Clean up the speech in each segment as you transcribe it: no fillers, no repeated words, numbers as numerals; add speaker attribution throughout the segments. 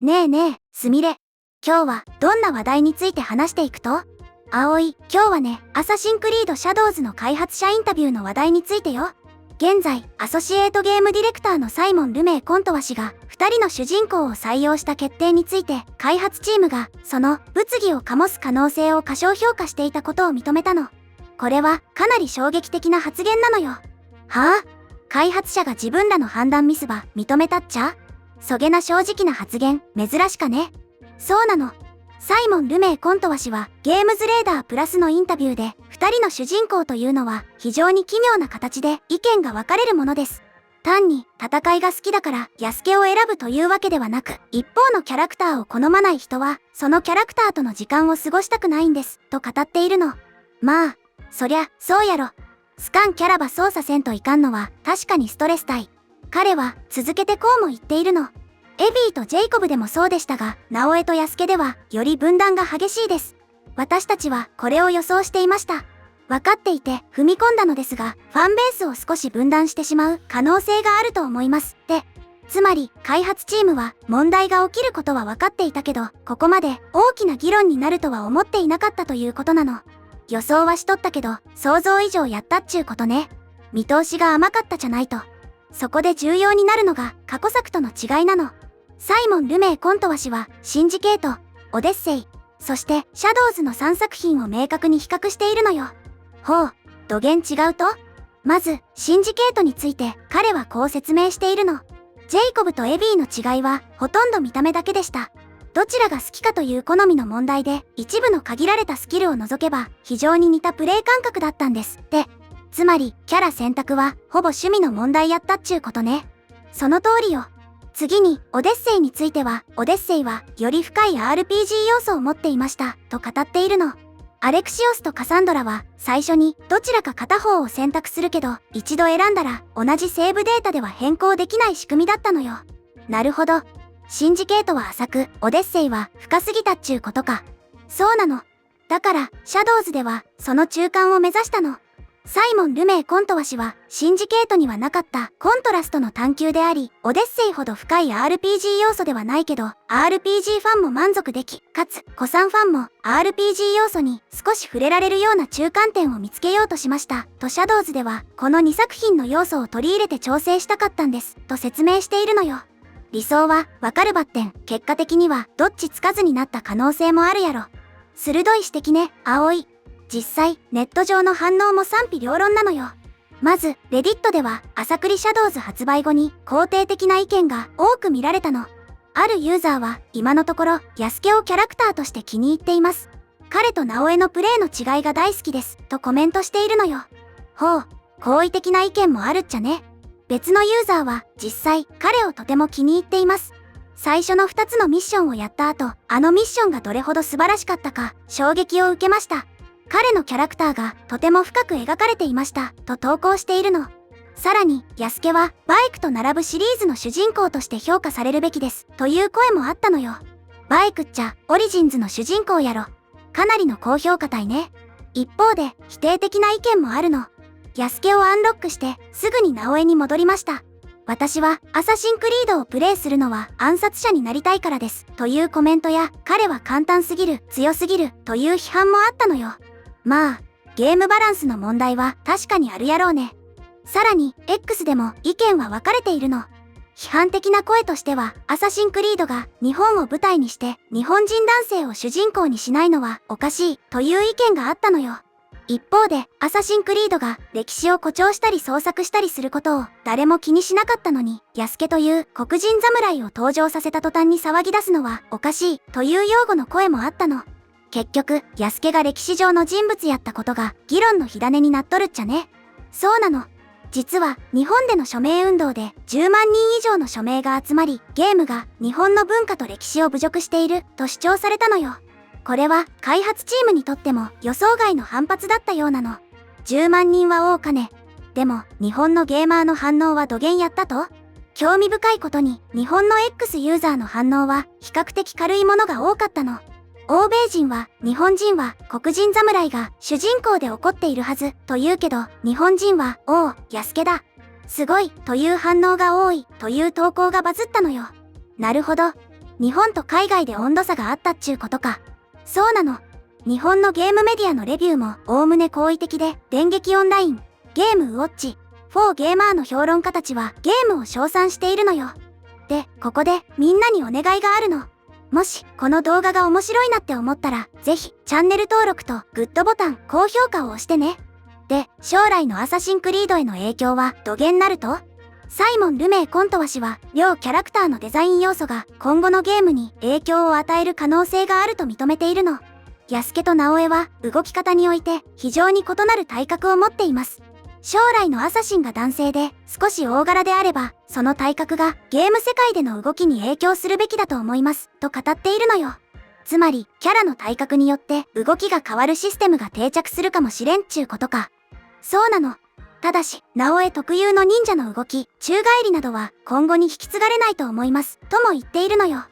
Speaker 1: ねえねえ、すみれ。今日はどんな話題について話していくと？葵、今日はね、アサシンクリードシャドウズの開発者インタビューの話題についてよ。現在、アソシエイトゲームディレクターのサイモン・ルメイ・コントワ氏が、2人の主人公を採用した決定について、開発チームが、その物議を醸す可能性を過小評価していたことを認めたの。これは、かなり衝撃的な発言なのよ。はあ？開発者が自分らの判断ミスば認めたっちゃ？そげな正直な発言、珍しかね。そうなの。サイモン・ルメイ・コントワ氏はゲームズレーダープラスのインタビューで、2人の主人公というのは非常に奇妙な形で意見が分かれるものです。単に戦いが好きだからヤスケを選ぶというわけではなく、一方のキャラクターを好まない人は、そのキャラクターとの時間を過ごしたくないんです、と語っているの。まあ、そりゃ、そうやろ。スカンキャラば操作せんといかんのは確かにストレスたい。彼は続けてこうも言っているの。エビーとジェイコブでもそうでしたが、ナオエとヤスケではより分断が激しいです。私たちはこれを予想していました。分かっていて踏み込んだのですが、ファンベースを少し分断してしまう可能性があると思います。で、つまり開発チームは問題が起きることは分かっていたけど、ここまで大きな議論になるとは思っていなかったということなの。予想はしとったけど、想像以上やったっちゅうことね。見通しが甘かったじゃないと。そこで重要になるのが過去作との違いなの。サイモン・ルメイ・コントワ氏はシンジケート、オデッセイ、そしてシャドウズの3作品を明確に比較しているのよ。ほう、どげん違うと？まず、シンジケートについて彼はこう説明しているの。ジェイコブとエビーの違いはほとんど見た目だけでした。どちらが好きかという好みの問題で、一部の限られたスキルを除けば非常に似たプレイ感覚だったんですって。つまり、キャラ選択はほぼ趣味の問題やったっちゅうことね。その通りよ。次に、オデッセイについては、オデッセイはより深い RPG 要素を持っていました、と語っているの。アレクシオスとカサンドラは最初にどちらか片方を選択するけど、一度選んだら同じセーブデータでは変更できない仕組みだったのよ。なるほど。シンジケートは浅く、オデッセイは深すぎたっちゅうことか。そうなの。だから、シャドウズではその中間を目指したの。サイモン・ルメイ・コントワ氏はシンジケートにはなかったコントラストの探求であり、オデッセイほど深い RPG 要素ではないけど、RPG ファンも満足でき、かつ古参ファンも RPG 要素に少し触れられるような中間点を見つけようとしました、とシャドウズではこの2作品の要素を取り入れて調整したかったんです、と説明しているのよ。理想はわかるばってん、結果的にはどっちつかずになった可能性もあるやろ。鋭い指摘ね、葵。実際、ネット上の反応も賛否両論なのよ。まず、レディットでは、朝栗シャドウズ発売後に肯定的な意見が多く見られたの。あるユーザーは、今のところ、ヤスケをキャラクターとして気に入っています。彼とナオエのプレイの違いが大好きです、とコメントしているのよ。ほう、好意的な意見もあるっちゃね。別のユーザーは、実際、彼をとても気に入っています。最初の2つのミッションをやった後、あのミッションがどれほど素晴らしかったか、衝撃を受けました。彼のキャラクターがとても深く描かれていました、と投稿しているの。さらに、ヤスケはバイクと並ぶシリーズの主人公として評価されるべきです、という声もあったのよ。バイクっちゃ、オリジンズの主人公やろ。かなりの高評価帯ね。一方で、否定的な意見もあるの。ヤスケをアンロックして、すぐにナオエに戻りました。私は、アサシンクリードをプレイするのは暗殺者になりたいからです、というコメントや、彼は簡単すぎる、強すぎる、という批判もあったのよ。まあ、ゲームバランスの問題は確かにあるやろうね。さらに、X でも意見は分かれているの。批判的な声としては、アサシンクリードが日本を舞台にして日本人男性を主人公にしないのはおかしいという意見があったのよ。一方で、アサシンクリードが歴史を誇張したり創作したりすることを誰も気にしなかったのに、ヤスケという黒人侍を登場させた途端に騒ぎ出すのはおかしいという擁護の声もあったの。結局、ヤスケが歴史上の人物やったことが議論の火種になっとるっちゃね。そうなの。実は、日本での署名運動で10万人以上の署名が集まり、ゲームが日本の文化と歴史を侮辱していると主張されたのよ。これは、開発チームにとっても予想外の反発だったようなの。10万人は多かね。でも、日本のゲーマーの反応はどげんやったと？興味深いことに、日本の X ユーザーの反応は比較的軽いものが多かったの。欧米人は、日本人は黒人侍が主人公で怒っているはずと言うけど、日本人は、おお、ヤスケだ。すごいという反応が多いという投稿がバズったのよ。なるほど。日本と海外で温度差があったっちゅうことか。そうなの。日本のゲームメディアのレビューもおおむね好意的で、電撃オンライン、ゲームウォッチ、4ゲーマーの評論家たちはゲームを称賛しているのよ。で、ここでみんなにお願いがあるの。もしこの動画が面白いなって思ったら、ぜひチャンネル登録とグッドボタン、高評価を押してね。で、将来のアサシンクリードへの影響はどげんなると？サイモン・ルメイ・コントワ氏は、両キャラクターのデザイン要素が今後のゲームに影響を与える可能性があると認めているの。ヤスケとナオエは動き方において非常に異なる体格を持っています。将来のアサシンが男性で少し大柄であれば、その体格がゲーム世界での動きに影響するべきだと思います、と語っているのよ。つまり、キャラの体格によって動きが変わるシステムが定着するかもしれんっちゅうことか。そうなの。ただし、ナオエ特有の忍者の動き、宙返りなどは今後に引き継がれないと思います、とも言っているのよ。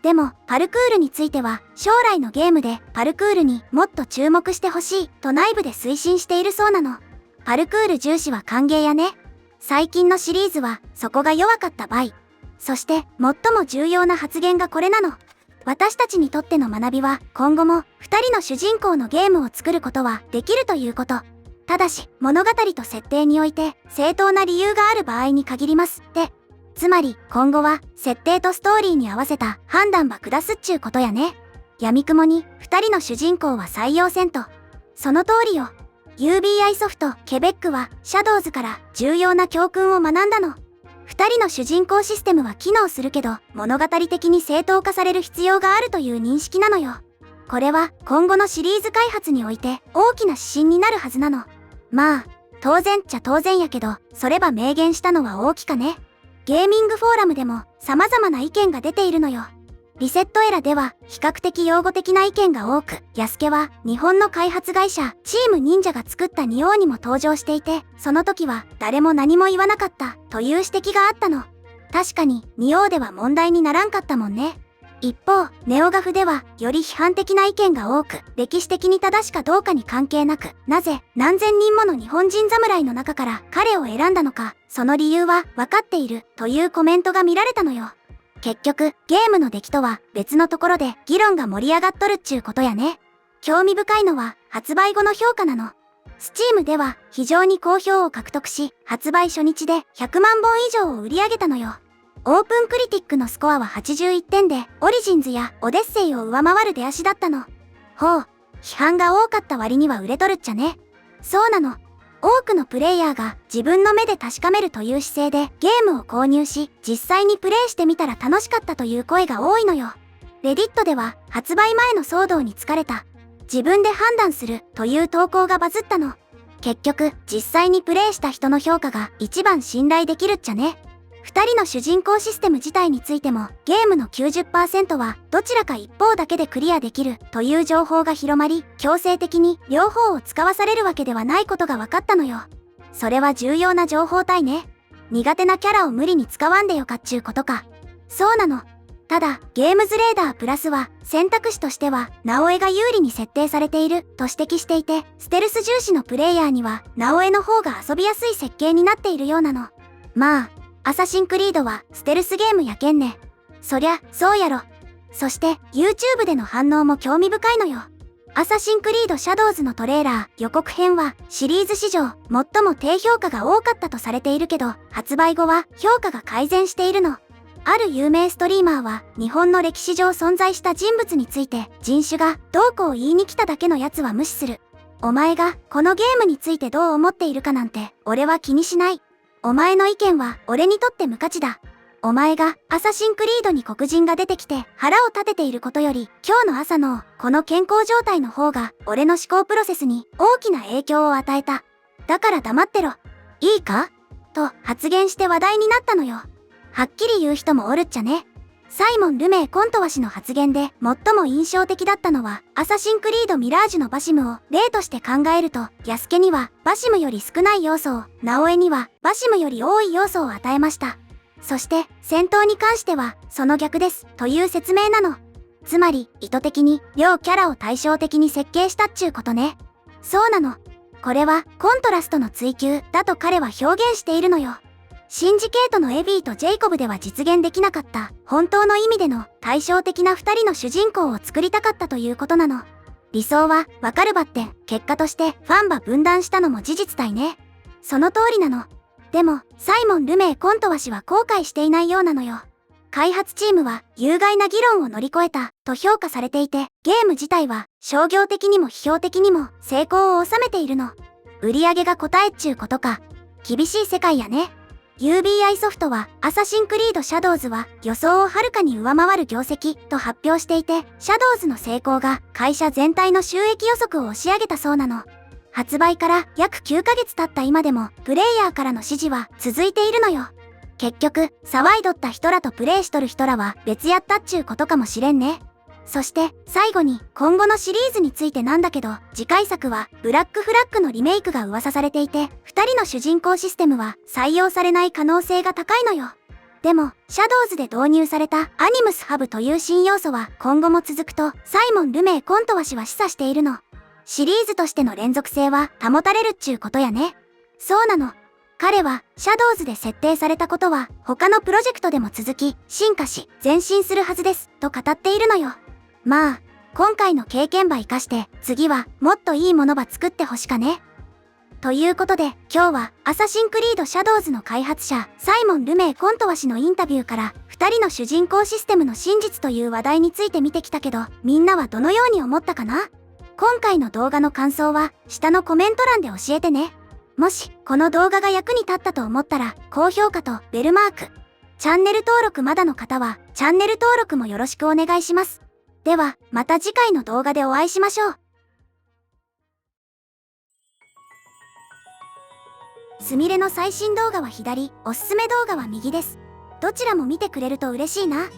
Speaker 1: でも、パルクールについては、将来のゲームでパルクールにもっと注目してほしい、と内部で推進しているそうなの。パルクール重視は歓迎やね。最近のシリーズは、そこが弱かった場合。そして、最も重要な発言がこれなの。私たちにとっての学びは、今後も、二人の主人公のゲームを作ることはできるということ。ただし、物語と設定において、正当な理由がある場合に限りますって。つまり、今後は、設定とストーリーに合わせた判断ば下すっちゅうことやね。闇雲に、二人の主人公は採用せんと。その通りよ。UBI ソフト、ケベックは、シャドウズから重要な教訓を学んだの。二人の主人公システムは機能するけど、物語的に正当化される必要があるという認識なのよ。これは、今後のシリーズ開発において、大きな指針になるはずなの。まあ、当然っちゃ当然やけど、それば明言したのは大きかね。ゲーミングフォーラムでも様々な意見が出ているのよ。リセットエラでは比較的擁護的な意見が多く、ヤスケは日本の開発会社チーム忍者が作ったニオーにも登場していて、その時は誰も何も言わなかったという指摘があったの。確かにニオーでは問題にならんかったもんね。一方、ネオガフではより批判的な意見が多く、歴史的に正しかどうかに関係なく、なぜ何千人もの日本人侍の中から彼を選んだのか、その理由は分かっているというコメントが見られたのよ。結局、ゲームの出来とは別のところで議論が盛り上がっとるっちゅうことやね。興味深いのは発売後の評価なの。Steam では非常に好評を獲得し、発売初日で100万本以上を売り上げたのよ。オープンクリティックのスコアは81点で、オリジンズやオデッセイを上回る出足だったの。ほう、批判が多かった割には売れとるっちゃね。そうなの。多くのプレイヤーが自分の目で確かめるという姿勢でゲームを購入し、実際にプレイしてみたら楽しかったという声が多いのよ。レディットでは発売前の騒動に疲れた。自分で判断するという投稿がバズったの。結局、実際にプレイした人の評価が一番信頼できるっちゃね。二人の主人公システム自体についても、ゲームの 90% はどちらか一方だけでクリアできるという情報が広まり、強制的に両方を使わされるわけではないことが分かったのよ。それは重要な情報体ね。苦手なキャラを無理に使わんでよかっちゅうことか。そうなの。ただ、ゲームズレーダープラスは選択肢としては、ナオエが有利に設定されていると指摘していて、ステルス重視のプレイヤーには、ナオエの方が遊びやすい設計になっているようなの。まあ、アサシンクリードはステルスゲームやけんね。そりゃ、そうやろ。そして、YouTube での反応も興味深いのよ。アサシンクリードシャドウズのトレーラー予告編はシリーズ史上最も低評価が多かったとされているけど、発売後は評価が改善しているの。ある有名ストリーマーは日本の歴史上存在した人物について人種がどうこう言いに来ただけのやつは無視する。お前がこのゲームについてどう思っているかなんて俺は気にしない。お前の意見は俺にとって無価値だ。お前がアサシンクリードに黒人が出てきて腹を立てていることより今日の朝のこの健康状態の方が俺の思考プロセスに大きな影響を与えた。だから黙ってろ。いいか？と発言して話題になったのよ。はっきり言う人もおるっちゃね。サイモン・ルメイ・コントワ氏の発言で最も印象的だったのは、アサシンクリード・ミラージュのバシムを例として考えると、ヤスケにはバシムより少ない要素を、ナオエにはバシムより多い要素を与えました。そして、戦闘に関しては、その逆です、という説明なの。つまり、意図的に、両キャラを対照的に設計したっちゅうことね。そうなの。これは、コントラストの追求だと彼は表現しているのよ。シンジケートのエビーとジェイコブでは実現できなかった本当の意味での対照的な2人の主人公を作りたかったということなの。理想はわかるばって、結果としてファンは分断したのも事実だいね。その通りなの。でもサイモン・ルメイ・コントワ氏は後悔していないようなのよ。開発チームは有害な議論を乗り越えたと評価されていて、ゲーム自体は商業的にも批評的にも成功を収めているの。売り上げが答えっちゅうことか。厳しい世界やね。UBI ソフトはアサシンクリードシャドウズは予想をはるかに上回る業績と発表していて、シャドウズの成功が会社全体の収益予測を押し上げたそうなの。発売から約9ヶ月経った今でもプレイヤーからの支持は続いているのよ。結局騒いどった人らとプレイしとる人らは別やったっちゅうことかもしれんね。そして最後に今後のシリーズについてなんだけど、次回作はブラックフラッグのリメイクが噂されていて、2人の主人公システムは採用されない可能性が高いのよ。でもシャドウズで導入されたアニムスハブという新要素は今後も続くとサイモン・ルメイ・コントワ氏は示唆しているの。シリーズとしての連続性は保たれるっちゅうことやね。そうなの。彼はシャドウズで設定されたことは他のプロジェクトでも続き進化し前進するはずですと語っているのよ。まあ今回の経験ば生かして次はもっといいものば作ってほしかね。ということで今日はアサシンクリードシャドウズの開発者サイモン・ルメイ・コントワ氏のインタビューから2人の主人公システムの真実という話題について見てきたけど、みんなはどのように思ったかな？今回の動画の感想は下のコメント欄で教えてね。もしこの動画が役に立ったと思ったら高評価とベルマーク、チャンネル登録まだの方はチャンネル登録もよろしくお願いします。ではまた次回の動画でお会いしましょう。すみれの最新動画は左、おすすめ動画は右です。どちらも見てくれると嬉しいな。